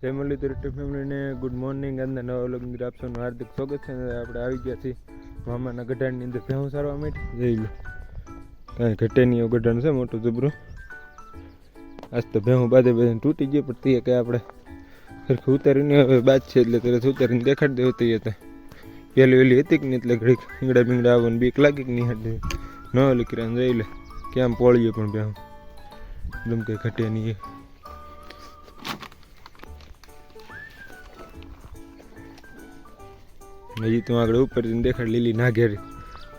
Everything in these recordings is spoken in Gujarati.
જય મુરલીધર ફેમિલીને ગુડ મોર્નિંગ. અંદર નવા વ્લોગની આપનું હાર્દિક સ્વાગત છે. આપણે આવી ગયા છીએ મામાના ગઢાની અંદર ભેહું સારવા માટે. જઈ લો કાંઈ ઘટે નહીં એવું ગઢાનું છે મોટું જબરું. આજ તો ભેહું બાંધે તૂટી ગયું, પણ તે કે આપણે સરખું ઉતારીને હવે બાદ છે એટલે તરત ઉતારીને દેખાડી દેવું. તે હતા પહેલી વહેલી હતી કે નહીં એટલે ઘડીક ઈંગડા બીંગડા આવવાની બીક લાગી કે નહીં હાડે ન ઓલી કિરાને જઈ લે કેમ પોળીએ પણ ભેહું એકદમ કંઈ ઘટે નહીં. હજી તો આગળ ઉપર દેખાડ લીલી ના ઘેર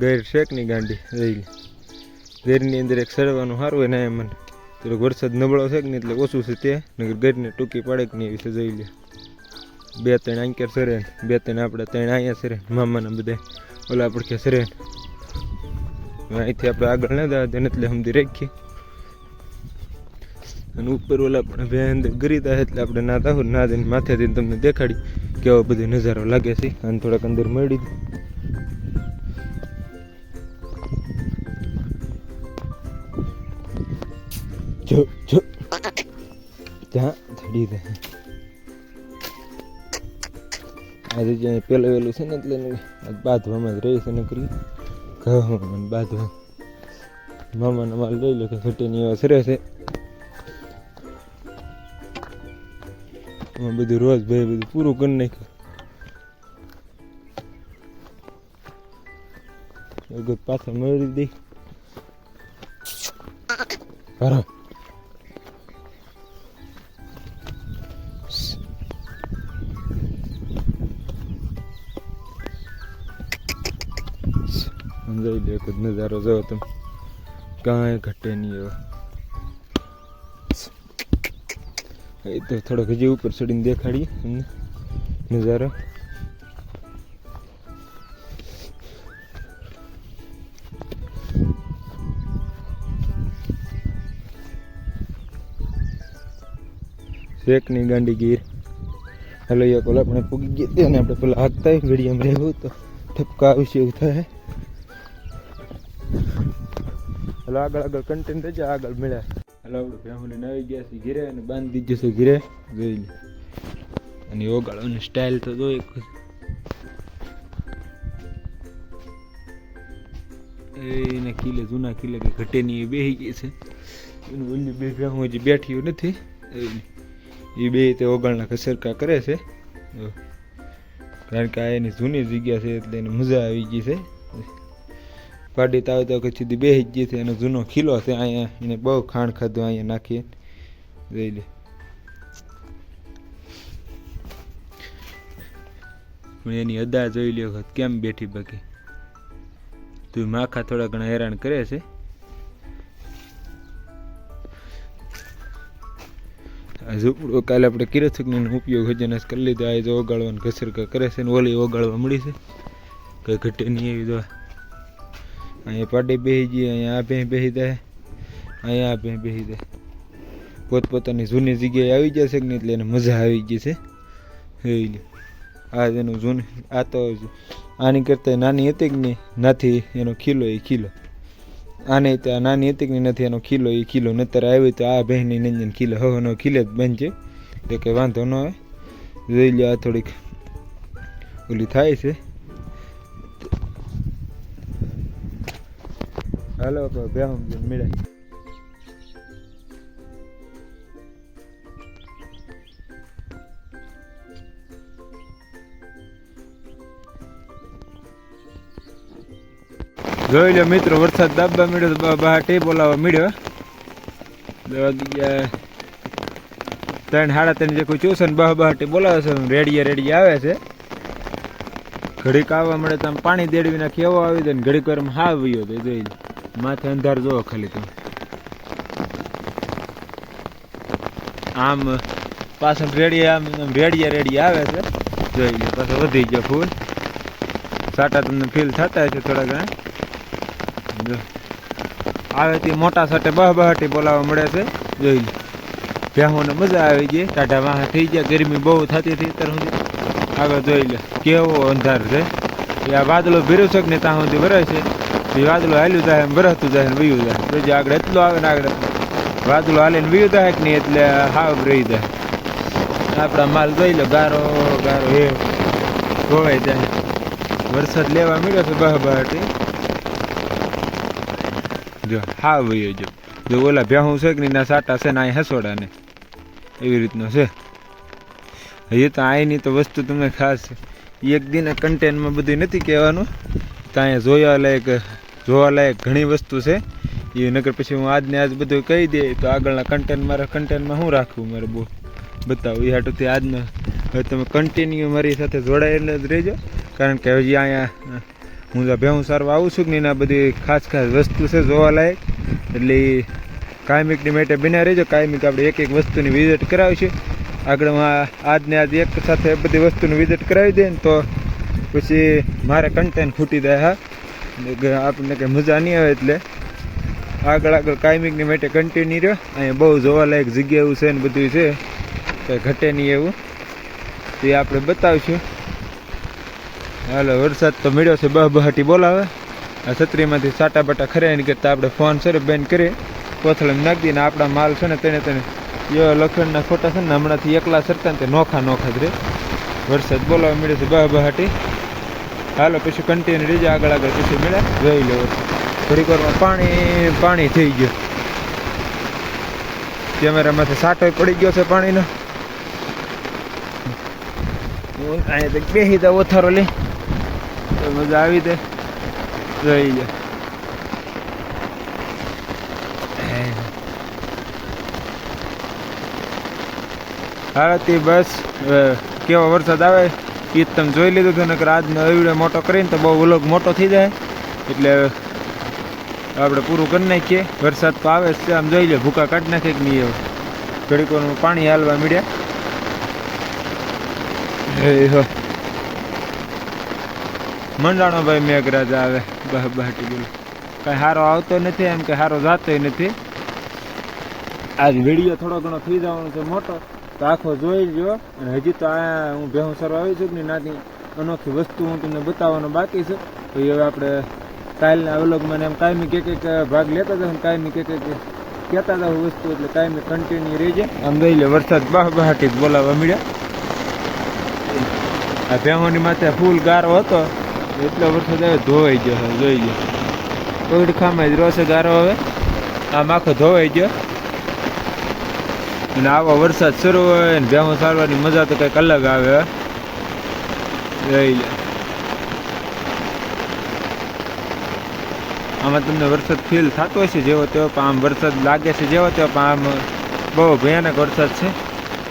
ગેર શેકની ગાંડી રહી ઘેરની અંદર એક સરવાનું સારું હોય ને એમ મને થોડોક વરસાદ નબળો છે કે નહીં એટલે ઓછું છે તે નગર ઘરને ટૂંકી પડે કે નહીં એવી છે જોઈ લે. 2-3 આંકેર સરે, 2-3 આપણે 3 અહીંયા સરે મામાના બધા ઓલા પડખે સરે. અહીંથી આપણે આગળ ના દાવા દે એટલે સમજી રાખીએ અને ઉપર ઓલા પણ બે અંદર ગરીદા એટલે આપણે ના દાવું ના દઈને માથેથી તમને દેખાડી કેવો બધો નજારો લાગે છે. અને થોડાક અંદર મળી જો જો ત્યાં ધડી દે. આજે જ્યાં પેલું વહેલું છે ને એટલે બાંધવામાં જ રહી છે ને કરી ઘઉં બાંધવા મામાનો માલ લઈ લો કે ઘટીની એવા સરે છે. બધું રોજ ભાઈ બધું પૂરું કરી નાખ્યું. પાછા મળી દઈ બરાબર. સમજાઈ લે એક જ નજારો જોવો તમે કાંઈ ઘટે નહીં એવો. એ તો થોડોક હજી ઉપર ચડીને દેખાડીએ નજારો. શેકની ગાંડી ગીર હલો યા પેલા આપણે પૂગી ગયા અને આપણે પેલા હાંકતા ઘડીયામાં રહેવું તો ઠપકા આવશે એવું થાય. હલો આગળ આગળ કન્ટેન્ટ રહેજો આગળ મળ્યા. હલો આપણે ભેહુંને આવી ગયા છે ઘીરે અને બાંધી દીધું છે ઘીરે જોઈ લે. અને ઓગાળવાની સ્ટાઇલ તો જો એક એને કિલે જૂના કિલે કે ઘટે નહીં એ બેસી ગઈ છે. એનું ઓલી બે ભેહું હજી બેઠી નથી એ બે તે ઓગાળના કસરકા કરે છે કારણ કે આ એની જૂની જગ્યા છે એટલે એને મજા આવી ગઈ છે. પાડી તાવ તો સીધી બેસી જ ગઈ છે. એનો જૂનો ખીલો છે અહીંયા એને બહુ ખાંડ ખાધું અહીંયા નાખીએ જોઈ લે. એની અદા જોઈ લ્યો કેમ બેઠી બાકી તું માખા થોડા ઘણા હેરાન કરે છે. ઝૂપડો કાલે આપણે કિરસકનો ઉપયોગ હજનસ કરી લીધો. આ જો ઓગાળવાનું ઘસરકા કરે છે ને ઓલી ઓગાળવા મળી છે કંઈ ઘટે નહીં એવી દવા. અહીંયા પાડી બેસી જઈએ, અહીંયા આ ભેં બેસી જાય, અહીંયા આ ભેં બેસી જાય. પોતપોતાની જૂની જગ્યાએ આવી જશે કે નહીં એટલે એને મજા આવી ગઈ છે. આ એનું જૂનું આ તો આની કરતાં નાની હતી કે નહીં નથી એનો ખીલો એ ખીલો. આને ત્યાં નાની હતી કે નથી એનો ખીલો એ ખીલો. નતર આવી તો આ બહેનની નંજન ખીલો હવાનો ખીલે જ બનશે એટલે કે વાંધો ન આવે. જોઈ લો આ થોડીક ઓલી થાય છે. હાલો ભેહું મળે જોઈ લો મિત્રો વરસાદ દાબવા મળ્યો તો બહાર ટેપ બોલાવવા મળ્યો. 3-3:30 જે કોઈ ટ્યુશન બહાર ટેપ બોલાવે છે રેડિયા આવે છે. ઘડીક આવવા મળે તો આમ પાણી દેડવી નાખી એવો આવી જાય ને ઘડીક વારમાં હાવ વયો તો જોઈ માથે અંધાર જોવો ખાલી તમે આમ પાછળ રેડિયા આવે છે જોઈ લે. પાછો વધી ગયો ફૂલ સાટા તમને ફીલ થતા હશે થોડા ઘણા. આવે તે મોટા સાટે બહાટી બોલાવવા મળે છે જોઈ લે. ભેહુંને મજા આવી ગઈ. ટાઢા વાહ થઈ ગયા, ગરમી બહુ થતી હતી અત્યાર સુધી. આગળ જોઈ લે કેવો અંધાર છે. એ આ વાદળો ભીરું છે કે નહીં ત્યાં સુધી ભરાય છે. એ વાદળો હાલ્યું જાય એમ ભરાતું જાય ને વયું જાય. આગળ એટલું આવે ને આગળ વાદળો હાલે ને વયું જાય કે નહીં એટલે હાવ રહી જાય. આપણા માલ જોઈ લો, ગારો ગારો એ ધોવાઈ જાય. વરસાદ લેવા મળ્યો છે બહાટી. જો હા ભાઈ જો ઓલા ભેહું છે કે ના સાટા છે ને અહીં હસોડા ને એવી રીતનો છે. એ તો અહીંની તો વસ્તુ તમને ખાસ એક દિન કન્ટેન્ટમાં બધું નથી કહેવાનું. તો અહીંયા જોવાલાયક ઘણી વસ્તુ છે એ. નકર પછી હું આજને આજ બધું કહી દે તો આગળના કન્ટેન્ટમાં શું રાખવું મારે બહુ બતાવું. એ હાટુથી આજનો હવે તમે કન્ટિન્યુ મારી સાથે જોડાયેલા જ રહેજો. કારણ કે હજી અહીંયા હું ભેહું સારવા આવું છું કે નહીં, આ બધી ખાસ વસ્તુ છે જોવાલાયક. એટલે કાયમિકની માટે બન્યા રહેજો. કાયમિક આપણે એક એક વસ્તુની વિઝિટ કરાવીશું. આગળ આજને આજ એક સાથે બધી વસ્તુની વિઝિટ કરાવી દે ને તો પછી મારે કન્ટેન્ટ ખૂટી જાય. હા, આપણને કંઈ મજા નહીં આવે. એટલે આગળ કાયમિકની માટે કન્ટિન્યુ રહ્યો. અહીંયા બહુ જોવાલાયક જગ્યા એવું છે ને બધું છે, કંઈ ઘટે નહીં એવું. તો એ આપણે બતાવીશું. હાલો, વરસાદ તો મળ્યો છે, બહાટી બોલાવે. આ છત્રીમાંથી સાટા બાટા ખરાય નહીં કરતા આપણે ફોન છે બેન કરીએ, કોથળીમાં નાખી દઈએ. ને આપણા માલ છે ને તેને એવા લખણના ખોટા છે ને હમણાંથી એકલા સરતા ને તે નોખા જ રહે. વરસાદ બોલાવા મળ્યો છે બહાટી. હાલો પછી કન્ટિન્યુ રહીજો, આગળ પછી મળ્યા જોઈ લો. થોડીક વારમાં પાણી થઈ ગયું. કેમેરામાંથી સાટો પડી ગયો છે પાણીનો. અહીંયા બેસી દા ઓથારો લઈ તો મજા આવી દે જોઈ લે. હાલતી બસ કેવો વરસાદ આવે એ તમે જોઈ લીધું હતું. નકર આજનો એવડે મોટો કરીને તો બહુ વ્લોગ મોટો થઈ જાય. એટલે આપણે પૂરું કરી નાખીએ. વરસાદ તો આવે છે, આમ જોઈ લે ભૂકા કાઢી નાખે કે નહીં. એવું ઘડીકોનું પાણી હાલવા મળ્યા. મંડાણો ભાઈ મેઘરાજ આવે બહાટી બોલો. કાંઈ સારો આવતો નથી, એમ કે સારો જાતો નથી. આજ વિડીયો થોડો ઘણો થઈ જવાનો છે મોટો, તો આખો જોઈ લો. અને હજી તો આ હું ભેહું સરવા આવી છું ને નાની અનોખી વસ્તુ હું તમને બતાવવાનો બાકી છે. તો એ હવે આપણે કાલના વ્લોગમાં એમ કાયમી એક ભાગ લેતા હતા, કાયમી એક કહેતા હતા વસ્તુ. એટલે કાયમી કન્ટિન્યુ રહી જાય. આમ જોઈ લે વરસાદ બહાટી જ બોલાવવા મળ્યા. આ ભેહોની માથે ફૂલ ગારો હતો એટલો વરસાદ આવે ધોવાઈ ગયો. જોઈ ગયો કોઈડ ખામાં જ રોશે ગારો. હવે આમ આખો ધોવાઈ ગયો. અને આવો વરસાદ શરૂ હોય ને ભેહું સારવાની મજા તો કંઈક અલગ આવે. જોઈ લે આમાં તમને વરસાદ ફીલ થતો હશે જેવો તેવો, પણ આમ વરસાદ લાગે છે જેવો તેવો, પણ આમ બહુ ભયાનક વરસાદ છે.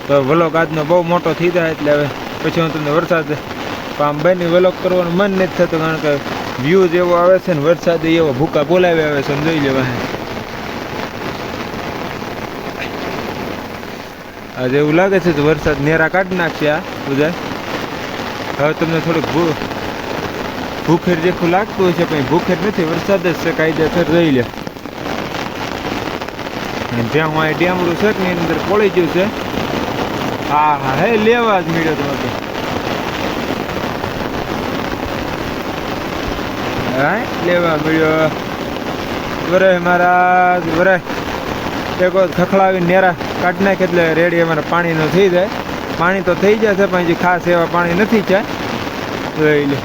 તો વ્લોગ આજનો બહુ મોટો થઈ જાય. એટલે હવે પછી હું તમને વરસાદ આમ બની વ્લોગ કરવાનું મન નથી થતું. કારણ કે વ્યૂઝ એવો આવે છે ને વરસાદ એવો ભૂકા બોલાવી આવે છે. જોઈ લેવા આજે એવું લાગે છે તો વરસાદ નેરા કાઢી નાખશે આ બધા. હવે તમને થોડુંક ભૂખેર જેખું લાગતું હોય છે, પણ ભૂખેર નથી, વરસાદ જ છે કાયદેસર. જોઈ લે જ્યાં હું અહીં ડેમડું છે ને એની અંદર પોળી ગયું છે. હા હા હે લેવા જ મળ્યો તમે. હા લેવા મળ્યો. વરે મારા વરે એક ખખડાવી નેરા કાઢી નાખે એટલે રેડી અમારે પાણીનું થઈ જાય. પાણી તો થઈ જશે પણ હજી ખાસ એવા પાણી નથી છે. જોઈ લે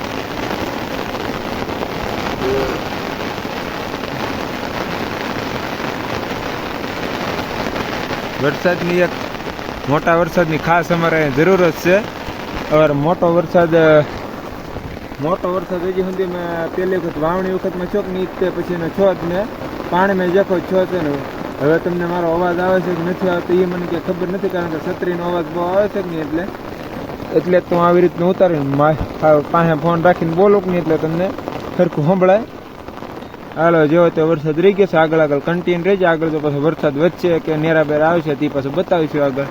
વરસાદની એક મોટા વરસાદની ખાસ અમારે જરૂરત છે. હવે મોટો વરસાદ હજી સુધી મેં પહેલી વખત વાવણી વખતમાં છોક નહીં તે પછીનો છો જ ને પાણીમાં જખો છો છે ને. હવે તમને મારો અવાજ આવે છે કે નથી આવતો એ મને ક્યાં ખબર નથી. કારણ કે છત્રીનો અવાજ બહુ આવે છે કે નહીં એટલે તો આવી રીતનું ઉતારીને પાસે ફોન રાખીને બોલું કે નહીં એટલે તમને સરખું સંભળાય. હાલો જેવો તે વરસાદ રહી ગયો છે. આગળ કન્ટિન્યુ રહી જાય. આગળ તો પાછો વરસાદ વચ્ચે કે નેરા બેરા આવશે તે પાછું બતાવીશું આગળ.